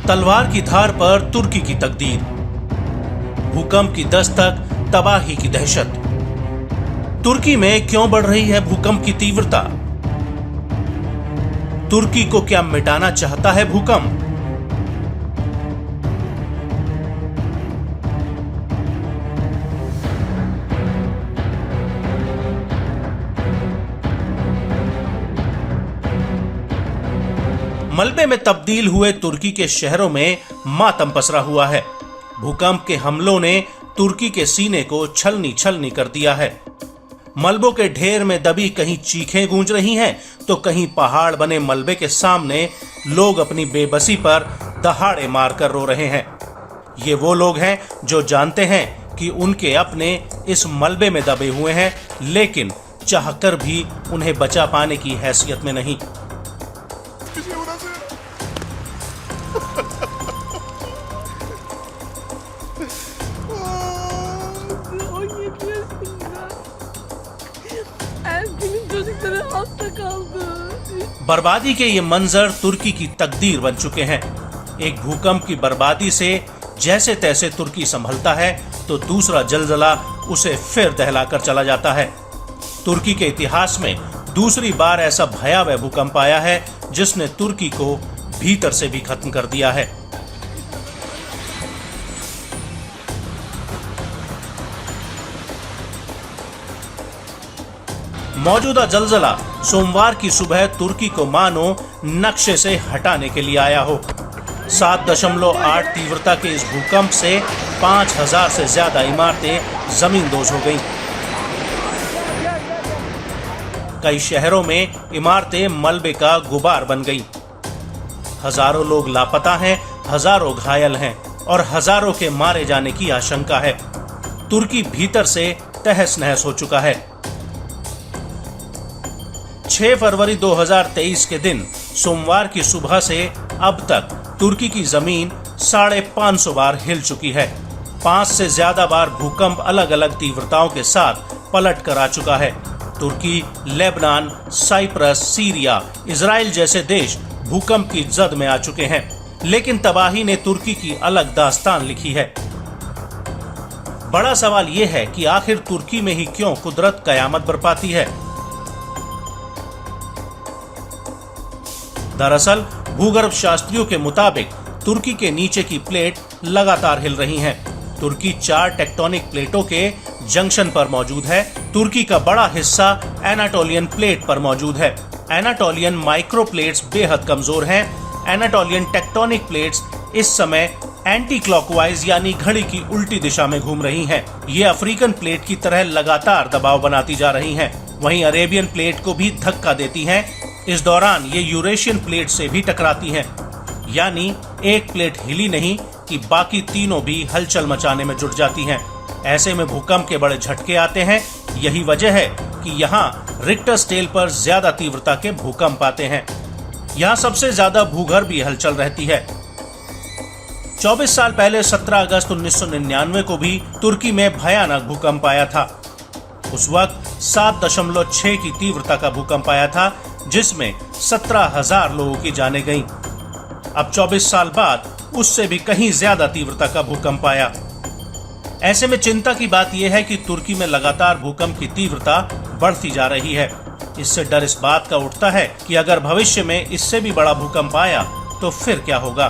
तलवार की धार पर तुर्की की तकदीर, भूकंप की दस्तक, तबाही की दहशत। तुर्की में क्यों बढ़ रही है भूकंप की तीव्रता? तुर्की को क्या मिटाना चाहता है भूकंप? मलबे में तब्दील हुए तुर्की के शहरों में मातम पसरा हुआ है। भूकंप के हमलों ने तुर्की के सीने को छलनी छलनी कर दिया है। मलबों के ढेर में दबी कहीं चीखें गूंज रही हैं, तो कहीं पहाड़ बने मलबे के सामने लोग अपनी बेबसी पर दहाड़े मारकर रो रहे हैं। ये वो लोग हैं जो जानते हैं कि उनके अपने इस मलबे में दबे हुए हैं, लेकिन चाहकर भी उन्हें बचा पाने की हैसियत में नहीं। बर्बादी के ये मंजर तुर्की की तकदीर बन चुके हैं। एक भूकंप की बर्बादी से जैसे तैसे तुर्की संभलता है, तो दूसरा जलजला उसे फिर दहलाकर चला जाता है। तुर्की के इतिहास में दूसरी बार ऐसा भयावह भूकंप आया है जिसने तुर्की को भीतर से भी खत्म कर दिया है। मौजूदा जलजला सोमवार की सुबह तुर्की को मानो नक्शे से हटाने के लिए आया हो। 7.8 तीव्रता के इस भूकंप से 5000 से ज्यादा इमारतें जमींदोज हो गईं। कई शहरों में इमारतें मलबे का गुबार बन गईं। हजारों लोग लापता हैं, हजारों घायल हैं और हजारों के मारे जाने की आशंका है। तुर्की भीतर से तहस नहस हो चुका है। 6 फरवरी 2023 के दिन सोमवार की सुबह से अब तक तुर्की की जमीन 550 बार हिल चुकी है। 5 से ज्यादा बार भूकंप अलग अलग तीव्रताओं के साथ पलट कर आ चुका है। तुर्की, लेबनान, साइप्रस, सीरिया, इजराइल जैसे देश भूकंप की जद में आ चुके हैं, लेकिन तबाही ने तुर्की की अलग दास्तान लिखी है। बड़ा सवाल यह है कि आखिर तुर्की में ही क्यों कुदरत कयामत बरपाती है। दरअसल भूगर्भ शास्त्रियों के मुताबिक तुर्की के नीचे की प्लेट लगातार हिल रही हैं। तुर्की 4 टेक्टोनिक प्लेटों के जंक्शन पर मौजूद है। तुर्की का बड़ा हिस्सा एनाटोलियन प्लेट पर मौजूद है। एनाटोलियन माइक्रो प्लेट्स बेहद कमजोर हैं। एनाटोलियन टेक्टोनिक प्लेट्स इस समय एंटी क्लॉकवाइज यानी घड़ी की उल्टी दिशा में घूम रही हैं। ये अफ्रीकन प्लेट की तरह लगातार दबाव बनाती जा रही हैं। वहीं अरेबियन प्लेट को भी धक्का देती हैं। इस दौरान ये यूरेशियन प्लेट से भी टकराती हैं। यानी एक प्लेट हिली नहीं कि बाकी तीनों भी हलचल मचाने में जुट जाती हैं। ऐसे में भूकंप के बड़े झटके आते हैं। यही वजह है कि यहाँ रिक्टर स्केल पर ज्यादा तीव्रता के भूकंप आते हैं। यहाँ सबसे ज्यादा भूगर्भीय हलचल रहती है। 24 साल पहले 17 अगस्त 1999 को भी तुर्की में भयानक भूकंप आया था। उस वक्त 7.6 की तीव्रता का भूकंप आया था, जिसमें 17,000 लोगों की जानें गईं। अब 24 साल बाद उससे भी कहीं ज्यादा तीव्रता का भूकंप आया। ऐसे में चिंता की बात यह है कि तुर्की में लगातार भूकंप की तीव्रता बढ़ती जा रही है। इससे डर इस बात का उठता है कि अगर भविष्य में इससे भी बड़ा भूकंप आया तो फिर क्या होगा।